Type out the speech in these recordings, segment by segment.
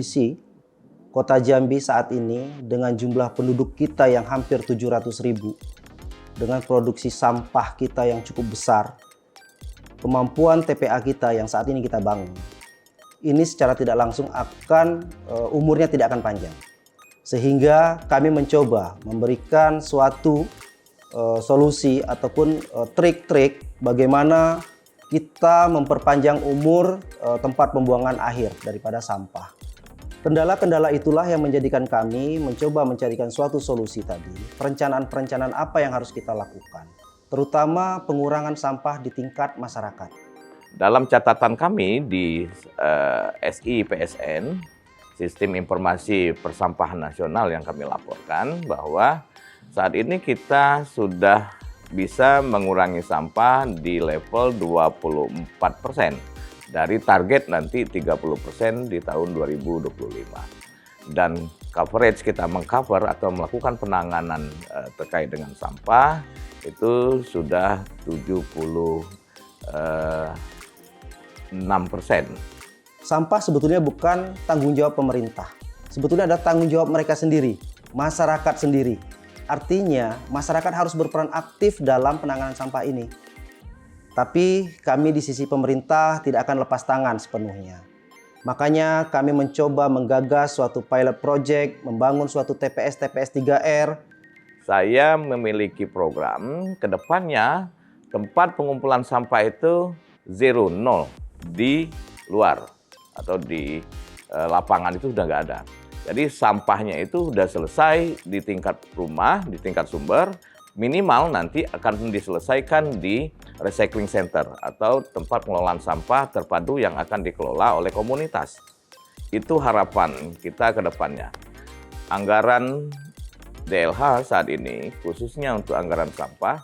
kondisi Kota Jambi saat ini dengan jumlah penduduk kita yang hampir 700.000, dengan produksi sampah kita yang cukup besar, kemampuan TPA kita yang saat ini kita bangun, ini secara tidak langsung umurnya tidak akan panjang. Sehingga kami mencoba memberikan suatu solusi ataupun trik-trik bagaimana kita memperpanjang umur tempat pembuangan akhir daripada sampah. Kendala-kendala itulah yang menjadikan kami mencoba mencarikan suatu solusi tadi. Perencanaan-perencanaan apa yang harus kita lakukan, terutama pengurangan sampah di tingkat masyarakat. Dalam catatan kami di SI PSN, Sistem Informasi Persampahan Nasional, yang kami laporkan bahwa saat ini kita sudah bisa mengurangi sampah di level 24%. Dari target nanti 30% di tahun 2025. Dan coverage kita mengcover atau melakukan penanganan terkait dengan sampah itu sudah 76%. Sampah sebetulnya bukan tanggung jawab pemerintah. Sebetulnya ada tanggung jawab mereka sendiri, masyarakat sendiri. Artinya masyarakat harus berperan aktif dalam penanganan sampah ini. Tapi kami di sisi pemerintah tidak akan lepas tangan sepenuhnya. Makanya kami mencoba menggagas suatu pilot project, membangun suatu TPS 3R. Saya memiliki program ke depannya tempat pengumpulan sampah itu 0 di luar atau di lapangan itu sudah nggak ada. Jadi sampahnya itu sudah selesai di tingkat rumah, di tingkat sumber, minimal nanti akan diselesaikan di recycling center atau tempat pengelolaan sampah terpadu yang akan dikelola oleh komunitas. Itu harapan kita ke depannya. Anggaran DLH saat ini, khususnya untuk anggaran sampah,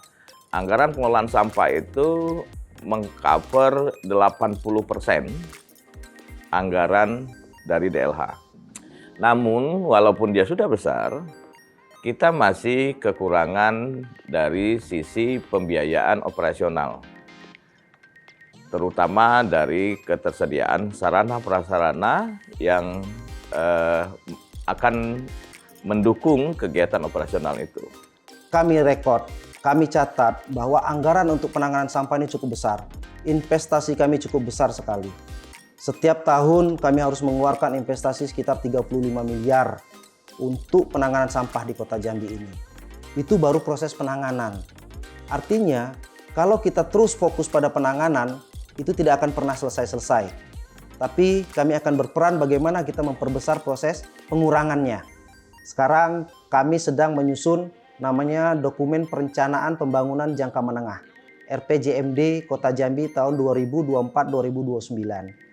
anggaran pengelolaan sampah itu mengcover 80% anggaran dari DLH. Namun, walaupun dia sudah besar, kita masih kekurangan dari sisi pembiayaan operasional, terutama dari ketersediaan sarana prasarana yang akan mendukung kegiatan operasional itu. Kami catat bahwa anggaran untuk penanganan sampah ini cukup besar. Investasi kami cukup besar sekali. Setiap tahun kami harus mengeluarkan investasi sekitar 35 miliar untuk penanganan sampah di Kota Jambi ini. Itu baru proses penanganan. Artinya, kalau kita terus fokus pada penanganan, itu tidak akan pernah selesai-selesai. Tapi kami akan berperan bagaimana kita memperbesar proses pengurangannya. Sekarang kami sedang menyusun namanya Dokumen Perencanaan Pembangunan Jangka Menengah, RPJMD Kota Jambi tahun 2024-2029.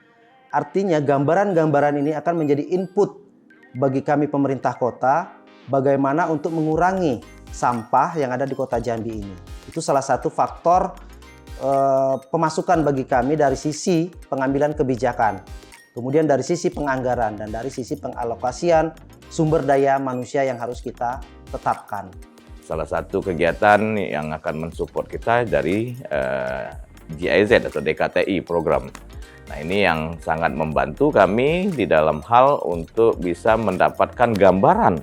Artinya gambaran-gambaran ini akan menjadi input bagi kami pemerintah kota, bagaimana untuk mengurangi sampah yang ada di Kota Jambi ini. Itu salah satu faktor pemasukan bagi kami dari sisi pengambilan kebijakan. Kemudian dari sisi penganggaran dan dari sisi pengalokasian sumber daya manusia yang harus kita tetapkan. Salah satu kegiatan yang akan mensupport kita dari GIZ atau DKTI program. Nah, ini yang sangat membantu kami di dalam hal untuk bisa mendapatkan gambaran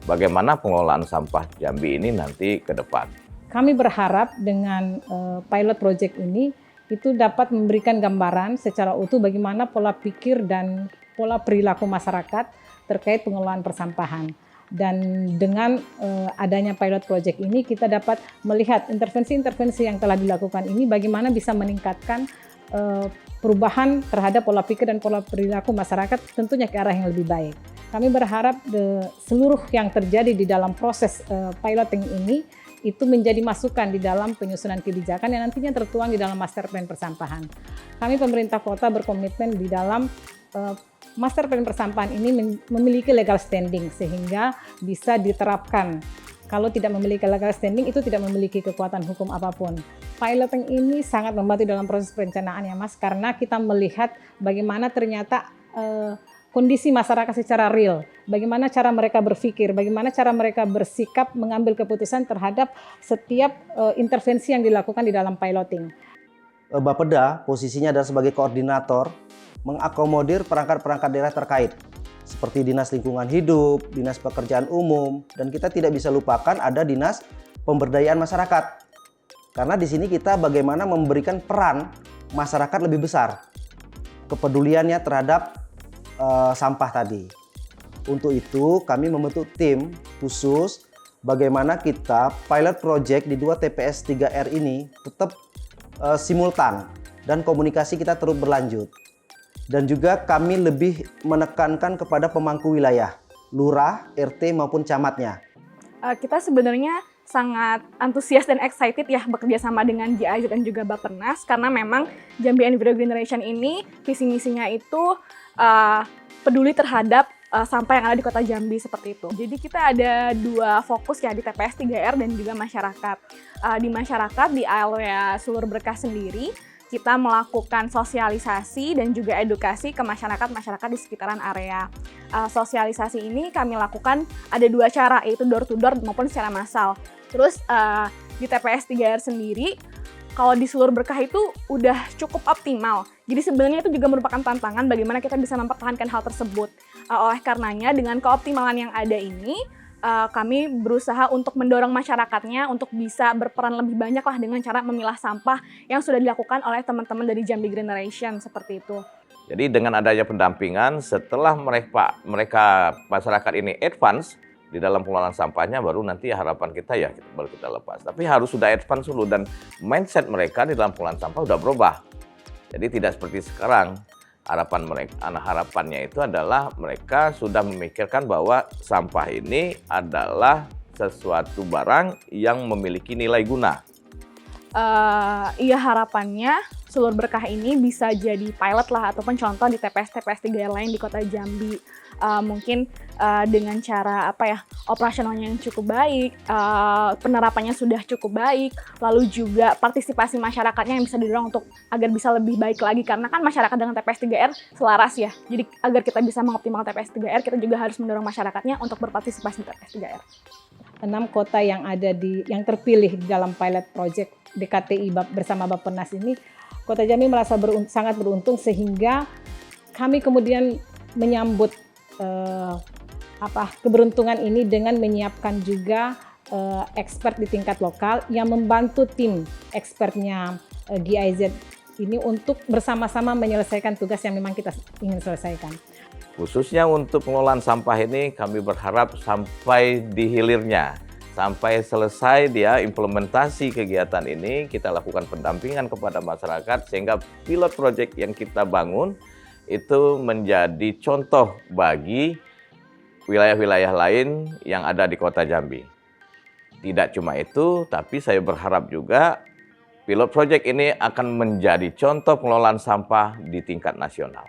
bagaimana pengelolaan sampah Jambi ini nanti ke depan. Kami berharap dengan pilot project ini itu dapat memberikan gambaran secara utuh bagaimana pola pikir dan pola perilaku masyarakat terkait pengelolaan persampahan. Dan dengan adanya pilot project ini kita dapat melihat intervensi-intervensi yang telah dilakukan ini bagaimana bisa meningkatkan perubahan terhadap pola pikir dan pola perilaku masyarakat tentunya ke arah yang lebih baik. Kami berharap seluruh yang terjadi di dalam proses piloting ini itu menjadi masukan di dalam penyusunan kebijakan yang nantinya tertuang di dalam master plan persampahan. Kami pemerintah kota berkomitmen di dalam master plan persampahan ini memiliki legal standing sehingga bisa diterapkan. Kalau tidak memiliki legal standing itu tidak memiliki kekuatan hukum apapun. Piloting ini sangat membantu dalam proses perencanaan ya Mas, karena kita melihat bagaimana ternyata kondisi masyarakat secara real, bagaimana cara mereka berpikir, bagaimana cara mereka bersikap mengambil keputusan terhadap setiap intervensi yang dilakukan di dalam piloting. Bapeda posisinya adalah sebagai koordinator mengakomodir perangkat-perangkat daerah terkait. seperti Dinas Lingkungan Hidup, Dinas Pekerjaan Umum, dan kita tidak bisa lupakan ada Dinas Pemberdayaan Masyarakat. Karena di sini kita bagaimana memberikan peran masyarakat lebih besar kepeduliannya terhadap sampah tadi. Untuk itu kami membentuk tim khusus bagaimana kita pilot project di 2 TPS 3R ini tetap simultan dan komunikasi kita terus berlanjut. Dan juga kami lebih menekankan kepada pemangku wilayah, lurah, RT maupun camatnya. Kita sebenarnya sangat antusias dan excited ya bekerja sama dengan GIZ dan juga Bappenas karena memang Jambi Enviro Generation ini visi misinya itu peduli terhadap sampah yang ada di Kota Jambi seperti itu. Jadi kita ada 2 fokus ya di TPS 3R dan juga masyarakat. Di masyarakat di area Sulur Berkah sendiri kita melakukan sosialisasi dan juga edukasi ke masyarakat di sekitaran area. Sosialisasi ini kami lakukan ada 2 cara, yaitu door to door maupun secara massal. Terus di TPS 3R sendiri, kalau di Sulur Berkah itu udah cukup optimal. Jadi sebenarnya itu juga merupakan tantangan bagaimana kita bisa mempertahankan hal tersebut. Oleh karenanya dengan keoptimalan yang ada ini, kami berusaha untuk mendorong masyarakatnya untuk bisa berperan lebih banyak lah dengan cara memilah sampah yang sudah dilakukan oleh teman-teman dari Jambi Generation seperti itu. Jadi dengan adanya pendampingan, setelah mereka masyarakat ini advance di dalam pengelolaan sampahnya, baru nanti harapan kita ya baru kita lepas. Tapi harus sudah advance dulu dan mindset mereka di dalam pengelolaan sampah sudah berubah. Jadi tidak seperti sekarang. Harapannya itu adalah mereka sudah memikirkan bahwa sampah ini adalah sesuatu barang yang memiliki nilai guna. Iya, harapannya Sulur Berkah ini bisa jadi pilot lah ataupun contoh di TPS-TPS 3R lain di Kota Jambi. Mungkin dengan cara operasionalnya yang cukup baik, penerapannya sudah cukup baik, lalu juga partisipasi masyarakatnya yang bisa didorong untuk agar bisa lebih baik lagi karena kan masyarakat dengan TPS 3R selaras ya. Jadi agar kita bisa mengoptimalkan TPS 3R, kita juga harus mendorong masyarakatnya untuk berpartisipasi di TPS 3R. 6 kota yang yang terpilih di dalam pilot project DKTI bersama Bappenas ini, Kota Jambi merasa sangat beruntung sehingga kami kemudian menyambut keberuntungan ini dengan menyiapkan juga expert di tingkat lokal yang membantu tim expertnya GIZ ini untuk bersama-sama menyelesaikan tugas yang memang kita ingin selesaikan. Khususnya untuk pengelolaan sampah ini kami berharap sampai di hilirnya, sampai selesai dia implementasi kegiatan ini, kita lakukan pendampingan kepada masyarakat sehingga pilot project yang kita bangun itu menjadi contoh bagi wilayah-wilayah lain yang ada di Kota Jambi. Tidak cuma itu, tapi saya berharap juga pilot project ini akan menjadi contoh pengelolaan sampah di tingkat nasional.